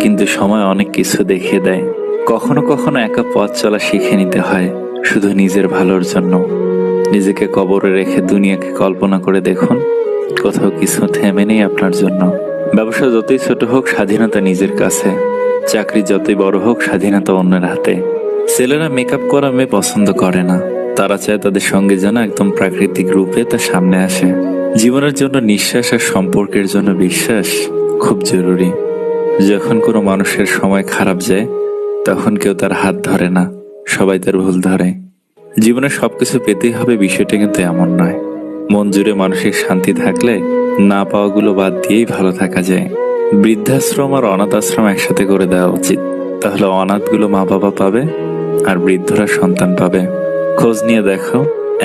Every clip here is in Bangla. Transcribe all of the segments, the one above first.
কিন্তু সময় অনেক কিছু দেখিয়ে দেয়। কখনো কখনো একা পথ চলা শিখে নিতে হয়, শুধু নিজের ভালোর জন্য। নিজেকে কবরে রেখে দুনিয়াকে কল্পনা করে দেখুন, কোথাও কিছু থেমে নেই আপনার জন্য। ব্যবসা যতই ছোট হোক, স্বাধীনতা নিজের কাছে। চাকরি যতই বড় হোক, স্বাধীনতা অন্যের হাতে। ছেলেরা মেকআপ করা মেয়ে পছন্দ করে না, তারা চায় তাদের সঙ্গে যেন একদম প্রাকৃতিক রূপে তার সামনে আসে। জীবনের জন্য নিঃশ্বাস আর সম্পর্কের জন্য বিশ্বাস খুব জরুরি। যখন কোনো মানুষের সময় খারাপ যায়, তখন কেউ তার হাত ধরে না, সবাই তার ভুল ধরে। জীবনে সবকিছু পেতেই হবে বিষয়টা কিন্তু এমন নয়। মন জুড়ে মানসিক শান্তি থাকলে না পাওয়াগুলো বাদ দিয়েই ভালো থাকা যায়। বৃদ্ধাশ্রম আর অনাথ আশ্রম একসাথে করে দেওয়া উচিত, তাহলে অনাথগুলো মা বাবা পাবে আর বৃদ্ধরা সন্তান পাবে। খোঁজ নিয়ে দেখো,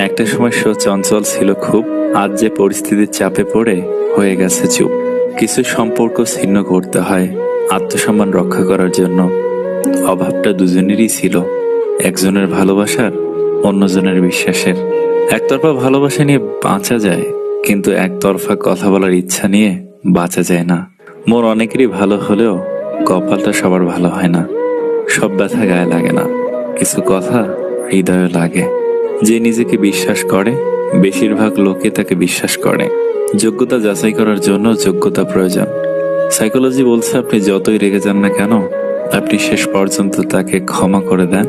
একটা সময় সে চঞ্চল ছিল খুব, আজ যে পরিস্থিতির চাপে পড়ে হয়ে গেছে চুপ। কিছু সম্পর্ক ছিন্ন করতে হয় আত্মসম্মান রক্ষা করার জন্য। অভাবটা দুজনেরই ছিল, একজনের ভালোবাসার, অন্যজনের বিশ্বাসের। একতরফা ভালোবাসা নিয়ে বাঁচা যায়, কিন্তু একতরফা কথা বলার ইচ্ছা নিয়ে বাঁচা যায় না। মন অনেকেরই ভালো হলেও কপালটা সবার ভালো হয় না। সব ব্যথা গায়ে লাগে না, কিছু কথা হৃদয়ে লাগে। যে নিজেকে বিশ্বাস করে, বেশিরভাগ লোকে তাকে বিশ্বাস করে। যোগ্যতা যাচাই করার জন্য যোগ্যতা প্রয়োজন। সাইকোলজি বলছে, আপনি যতই রেগে যান না কেন, আপনি শেষ পর্যন্ত তাকে ক্ষমা করে দেন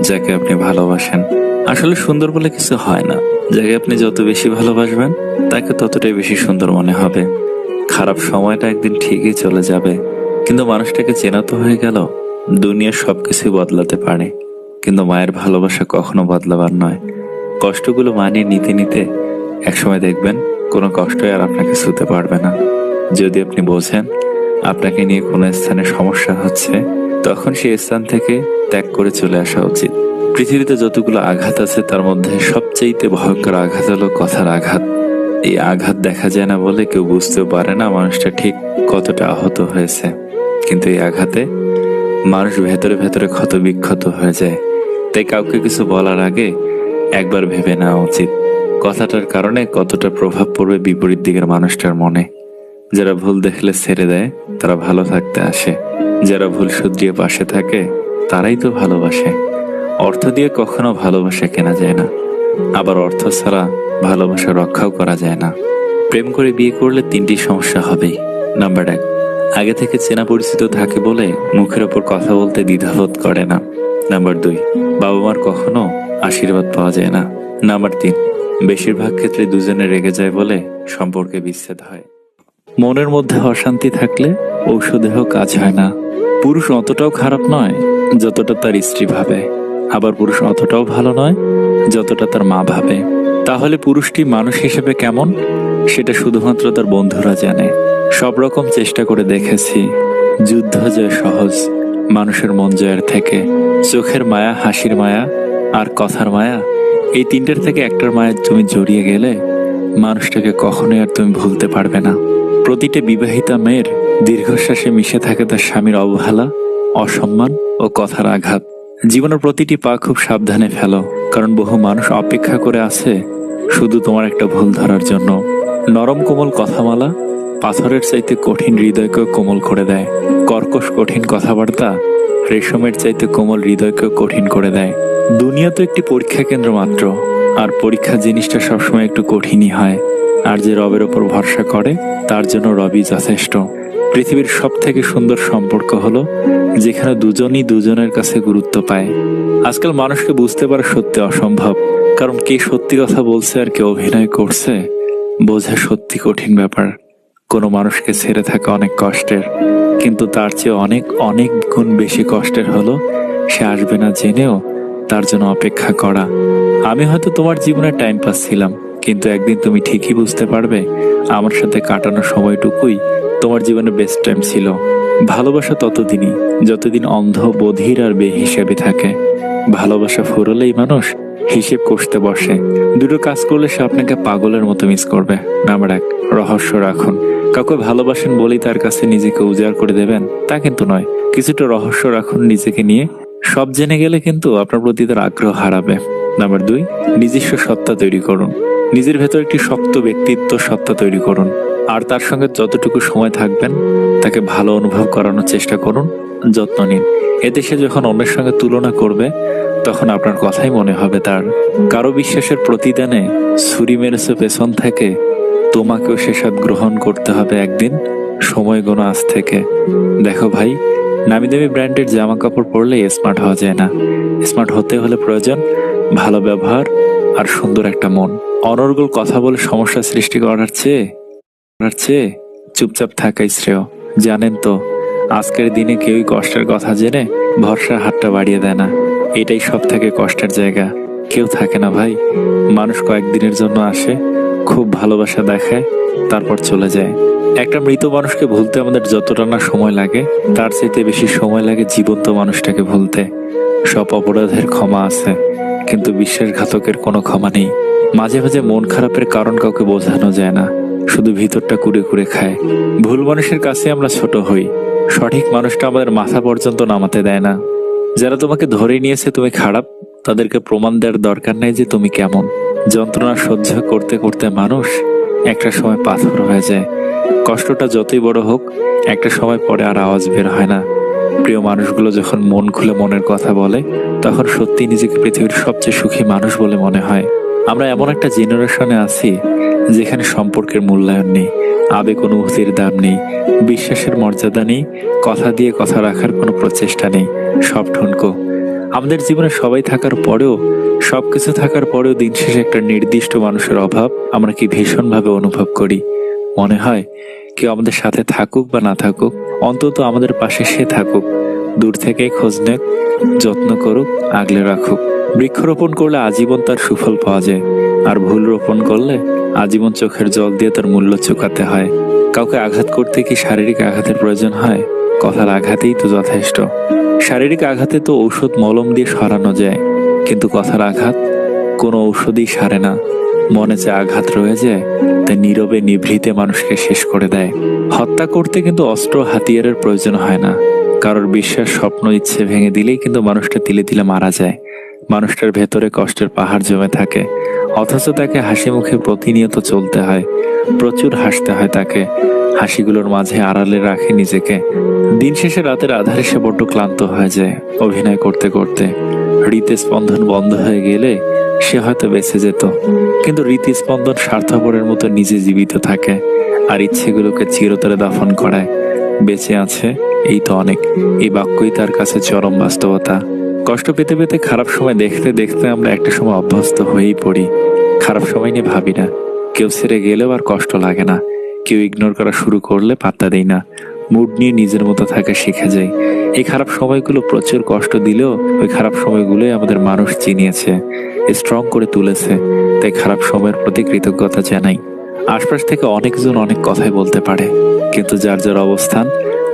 যাকে আপনি ভালোবাসেন। আসলে সুন্দর বলে কিছু হয় না, যাকে আপনি যত বেশি ভালোবাসবেন তাকে ততটাই বেশি সুন্দর মনে হবে। খারাপ সময়টা একদিন ঠিকই চলে যাবে, কিন্তু মানুষটাকে চেনা তো হয়ে গেল। দুনিয়ার সবকিছুই বদলাতে পারে, কিন্তু মায়ের ভালোবাসা কখনো বদলাবার নয়। কষ্টগুলো মানিয়ে নিতে নিতে একসময় দেখবেন কোনো কষ্টই আর আপনাকে ছুঁতে পারবে না। যদি আপনি বোঝেন আপনাকে নিয়ে কোনো স্থানে সমস্যা হচ্ছে, তখন সেই স্থান থেকে ত্যাগ করে চলে আসা উচিত। পৃথিবীতে যতগুলো আঘাত আছে, তার মধ্যে সবচেয়ে ভয়ঙ্কর আঘাত হলো কথার আঘাত। এই আঘাত দেখা যায় না বলে কেউ বুঝতেও পারে না মানুষটা ঠিক কতটা আহত হয়েছে, কিন্তু এই আঘাতে মানুষ ভেতরে ভেতরে ক্ষত বিক্ষত হয়ে যায়। তাই কাউকে কিছু বলার আগে একবার ভেবে নেওয়া উচিত, কথাটার কারণে কতটা প্রভাব পড়বে বিপরীত দিকের মানুষটার মনে। যারা ভুল দেখলে ছেড়ে দেয়, তারা ভালো থাকতে আসে। যারা ভুল শুধরিয়ে পাশে থাকে, তারাই তো ভালোবাসে। অর্থ দিয়ে কখনো ভালোবাসা কেনা যায় না, আবার অর্থ ছাড়া ভালোবাসা রক্ষাও করা যায় না। প্রেম করে বিয়ে করলে 3টি সমস্যা হবেই। নাম্বার 1, আগে থেকে চেনা পরিচিত থাকে বলে মুখের ওপর কথা বলতে দ্বিধাবোধ করে না। নাম্বার 2, বাবা মার কখনো আশীর্বাদ পাওয়া যায় না। নাম্বার 3, বেশিরভাগ ক্ষেত্রে দুজনে রেগে যায় বলে সম্পর্কে বিচ্ছেদ হয়। মনের মধ্যে অশান্তি থাকলে ঔষধেও কাজ হয় না। পুরুষ অতটাও খারাপ নয় যতটা তার স্ত্রী ভাবে, আবার পুরুষ অতটাও ভালো নয় যতটা তার মা ভাবে। তাহলে পুরুষটি মানুষ হিসেবে কেমন, সেটা শুধুমাত্র তার বন্ধুরা জানে। সব রকম চেষ্টা করে দেখেছি, যুদ্ধ জয় সহজ মানুষের মন জয়ের থেকে। চোখের মায়া, হাসির মায়া আর কথার মায়া, এই 3টের থেকে একটার মায়া তুমি জড়িয়ে গেলে মানুষটাকে কখনোই আর তুমি ভুলতে পারবে না। প্রতিটা বিবাহিতা মেয়ের দীর্ঘশ্বাসে মিশে থাকে তার স্বামীর অবহেলা, অসম্মান ও কথার আঘাত। জীবনের প্রতিটি পা খুব সাবধানে ফেলো, কারণ বহু মানুষ অপেক্ষা করে আছে শুধু তোমার একটা ভুল ধরার জন্য। নরম কোমল কথামালা পাথরের চাইতে কঠিন হৃদয়কে কোমল করে দেয়। কর্কশ কঠিন কথাবার্তা রেশমের চাইতে কোমল হৃদয়কে কঠিন করে দেয়। দুনিয়া তো একটি পরীক্ষা কেন্দ্র মাত্র, আর পরীক্ষা জিনিসটা সবসময় একটু কঠিনই হয়। আর যে রবের ওপর ভরসা করে তার জন্য রবই যথেষ্ট। পৃথিবীর সব থেকে সুন্দর সম্পর্ক হলো যেখানে দুজনই দুজনের কাছে গুরুত্ব পায়। আজকাল মানুষকে বুঝতে পারা সত্যি অসম্ভব, কারণ কে সত্যি কথা বলছে আর কে অভিনয় করছে বোঝা সত্যি কঠিন ব্যাপার। কোনো মানুষকে ছেড়ে থাকা অনেক কষ্টের, কিন্তু তার চেয়ে অনেক অনেক গুণ বেশি কষ্টের হলো সে আসবে না জেনেও তার জন্য অপেক্ষা করা। আমি হয়তো তোমার জীবনে টাইম পাস ছিলাম, কিন্তু একদিন তুমি ঠিকই বুঝতে পারবে আমার সাথে কাটানো সময়টুকুই তোমার জীবনে বেস্ট টাইম ছিল। ভালোবাসা ততদিনই যতদিন অন্ধ, বধির আর বেহিসাবি থাকে। ভালোবাসা ফুরলেই মানুষ হিসেব কষতে বসে। দুটো কাজ করলে সে আপনাকে পাগলের মতো মিস করবে। নাম্বার 1, রহস্য রাখুন। কাউকে ভালোবাসেন বলেই তার কাছে নিজেকে উজাড় করে দেবেন তা কিন্তু নয়। কিছুটা রহস্য রাখুন নিজেকে নিয়ে। সব জেনে গেলে কিন্তু আপনার প্রতি তার আগ্রহ হারাবে। নাম্বার 2, নিজস্ব সত্তা তৈরি করুন। নিজের ভেতর একটি শক্ত ব্যক্তিত্ব সত্তা তৈরি করুন, আর তার সঙ্গে যতটুকু সময় থাকবেন তাকে ভালো অনুভব করানোর চেষ্টা করুন, যত্ন নিন। এতে সে যখন অন্যের সঙ্গে তুলনা করবে তখন আপনার কথাই মনে হবে তার। কারো বিশ্বাসের প্রতিদানে ছুরি মেরেছে পেছন থেকে, তোমাকেও সে সব গ্রহণ করতে হবে একদিন, সময় গোনা আজ থেকে। দেখো ভাই, নামি দামি ব্র্যান্ডের জামা কাপড় পরলে স্মার্ট হওয়া যায় না। স্মার্ট হতে হলে প্রয়োজন ভালো ব্যবহার আর সুন্দর একটা মন। অনর্গল কথা বলে সমস্যা সৃষ্টি করার চেয়ে চুপচাপ থাকাই শ্রেয়। জানেন তো, আজকের দিনে কেউই কষ্টের কথা জেনে ভরসার হাতটা বাড়িয়ে দেয় না। এটাই সব থেকে কষ্টের জায়গা। কেউ থাকে না ভাই, মানুষ কয়েকদিনের জন্য আসে, খুব ভালোবাসা দেখায়, তারপর চলে যায়। একটা মৃত মানুষকে ভুলতে আমাদের যতটা না সময় লাগে, তার চাইতে বেশি সময় লাগে জীবন্ত মানুষটাকে ভুলতে। সব অপরাধের ক্ষমা আছে, কিন্তু বিশ্বাসঘাতকের কোনো ক্ষমা নেই। মাঝে মাঝে মন খারাপের কারণ কাউকে বোঝানো যায় না, শুধু ভিতরটা কুড়ে কুড়ে খায়। ভুল মানুষের কাছে আমরা ছোট হই, সঠিক মানুষটা আমাদের মাথা পর্যন্ত নামাতে দেয় না। যারা তোমাকে ধরে নিয়েছে তুমি খারাপ, তাদেরকে প্রমাণ দেওয়ার দরকার নেই যে তুমি কেমন। যন্ত্রণা সহ্য করতে করতে মানুষ একটা সময় পাথর হয়ে যায়। কষ্টটা যতই বড় হোক, একটা সময় পরে আর আওয়াজ বের হয় না। প্রিয় মানুষগুলো যখন মন খুলে মনের কথা বলে, তখন সত্যি নিজেকে পৃথিবীর সবচেয়ে সুখী মানুষ বলে মনে হয়। আমরা এমন একটা জেনারেশনে আছি যেখানে সম্পর্কের মূল্যায়ন নেই, আবেগ অনুভূতির দাম নেই, বিশ্বাসের মর্যাদা নেই, কথা দিয়ে কথা রাখার কোনো প্রচেষ্টা নেই। সব ঠুনকো। আমাদের জীবনে সবাই থাকার পরেও, সবকিছু থাকার পরেও দিন শেষে একটা নির্দিষ্ট মানুষের অভাব আমরা কি ভীষণভাবে অনুভব করি। মনে হয় কেউ আমাদের সাথে থাকুক বা না থাকুক, অন্তত আমাদের পাশে সে থাকুক, দূর থেকেই খোঁজ নেক, যত্ন করুক, আগলে রাখুক। বৃক্ষরোপণ করলে আজীবন তার সুফল পাওয়া যায়, আর ভুল রোপণ করলে আজীবন চোখের জল দিয়ে তার মূল্য চুকাতে হয়। কাউকে আঘাত করতে কি শারীরিক আঘাতের প্রয়োজন হয়? কথার আঘাতেই তো যথেষ্ট। শারীরিক আঘাতে তো ঔষধ মলম দিয়ে সরানো যায়, কিন্তু কথার আঘাত কোনো ঔষধই সারে না। মনে যে আঘাত রয়ে যায়, তা নীরবে নিভৃতে মানুষকে শেষ করে দেয়। হত্যা করতে কিন্তু অস্ত্র হাতিয়ারের প্রয়োজন হয় না। কারোর বিশ্বাস, স্বপ্ন, ইচ্ছে ভেঙে দিলেই কিন্তু মানুষটা তিলে তিলে মারা যায়। মানুষটার ভেতরে কষ্টের পাহাড় জমে থাকে, অথচ তাকে হাসি মুখে প্রতিনিয়ত চলতে হয়, প্রচুর হাসতে হয় তাকে। হাসিগুলোর মাঝে আড়ালে রাখে নিজেকে। দিন শেষে রাতের আধারে সে বড্ড ক্লান্ত হয়ে যায় অভিনয় করতে করতে। হৃদস্পন্দন বন্ধ হয়ে গেলে সে হয়তো বেঁচে যেত, কিন্তু হৃদস্পন্দন স্বার্থপরের মতো নিজে জীবিত থাকে, আর ইচ্ছেগুলোকে চিরতরে দাফন করায়। বেঁচে আছে এই তো অনেক। এই বাক্যই তার কাছে চরম বাস্তবতা। কষ্ট পেতে পেতে খারাপ সময় দেখতে দেখতে আমরা একটা সময় অভ্যস্ত হয়েই পড়ি। খারাপ সময় নিয়ে ভাবি না, কেউ ছেড়ে গেলেও আর কষ্ট লাগে না, কেউ ইগনোর করা শুরু করলে পাত্তা দেই না, মুড নিয়ে নিজের মতো থাকা শিখে যাই। এই খারাপ সময়গুলো প্রচুর কষ্ট দিলেও ওই খারাপ সময়গুলোই আমাদের মানুষ চিনিয়েছে, স্ট্রং করে তুলেছে। তাই খারাপ সময়ের প্রতি কৃতজ্ঞতা জানাই। আশপাশ থেকে অনেকজন অনেক কথাই বলতে পারে, কিন্তু যার যার অবস্থান,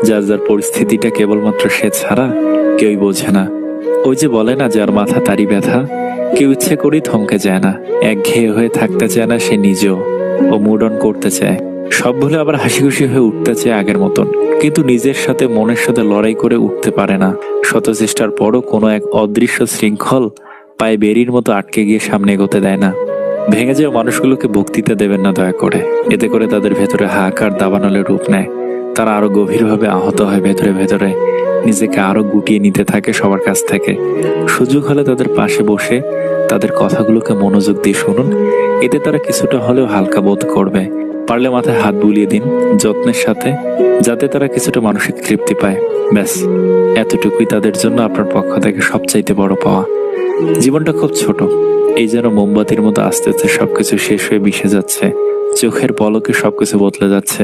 যার যার পরিস্থিতিটা কেবলমাত্র সে ছাড়া কেউই বোঝে না। ওই যে বলে না, যার মাথা তারই ব্যথা। কেউ ইচ্ছে করেই থমকে যায় না, একঘেয়ে হয়ে থাকতে চায় না সে নিজেও। ও মুড অন করতে চায়, সব ভুলে আবার হাসি খুশি হয়ে উঠতে চায় আগের মতন, কিন্তু নিজের সাথে, মনের সাথে লড়াই করে উঠতে পারে না। শত চেষ্টার পরও কোনো এক অদৃশ্য শৃঙ্খল পায়ে বেরির মতো আটকে গিয়ে সামনে এগোতে দেয় না। ভেঙে যাওয়া মানুষগুলোকে ভক্তিতে দেবেন না দয়া করে। এতে করে তাদের ভেতরে হাহাকার দাবানলে রূপ নেয়। তারা আরো গভীরভাবে আহত হয় ভেতরে ভেতরে, নিজেকে আরো গুটিয়ে নিতে থাকে সবার কাছ থেকে। সুযোগ হলে তাদের পাশে বসে তাদের কথাগুলোকে মনোযোগ দিয়ে শুনুন, এতে তারা কিছুটা হলেও হালকা বোধ করবে। পারলে মাথায় হাত বুলিয়ে দিন যত্নের সাথে, যাতে তারা কিছুটা মানসিক তৃপ্তি পায়। ব্যাস, এতটুকুই তাদের জন্য আপনার পক্ষ থেকে সবচাইতে বড় পাওয়া। জীবনটা খুব ছোট, এই যেন মোমবাতির মতো আস্তে আস্তে সবকিছু শেষ হয়ে মিশে যাচ্ছে। চোখের পলকে সবকিছু বদলে যাচ্ছে,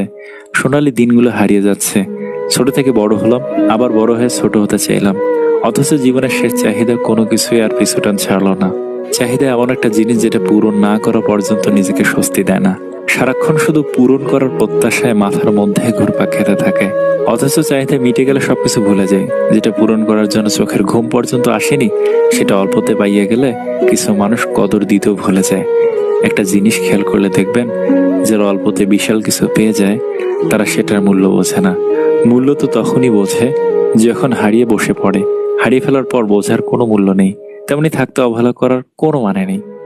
সোনালী দিনগুলো হারিয়ে যাচ্ছে। ছোট থেকে বড় হলাম, আবার বড় হয়ে ছোট হতে চাইলাম, অথচ জীবনের শেষ চাহিদা কোনো কিছুই আর পিছুটান ছাড়লো না। চাহিদা এমন একটা জিনিস যেটা পূরণ না করা পর্যন্ত নিজেকে স্বস্তি দেয় না। সারাক্ষণ শুধু পূরণ করার প্রত্যাশায় মাথার মধ্যে ঘুরপাক খেতে থাকে, অথচ চাহিদা মিটে গেলে সবকিছু ভুলে যায়। যেটা পূরণ করার জন্য চোখের ঘুম পর্যন্ত আসেনি, সেটা অল্পতে পাইয়ে গেলে কিছু মানুষ কদর দিতেও ভুলে যায়। একটা জিনিস খেয়াল করলে দেখবেন, যারা অল্পতে বিশাল কিছু পেয়ে যায়, তারা সেটার মূল্য বোঝে না। মূল্য তো তখনই বোঝে যখন হারিয়ে বসে পড়ে। হারিয়ে ফেলার পর বোঝার কোনো মূল্য নেই, তেমনি থাকতে অবহেলা করার কোনো মানে নেই।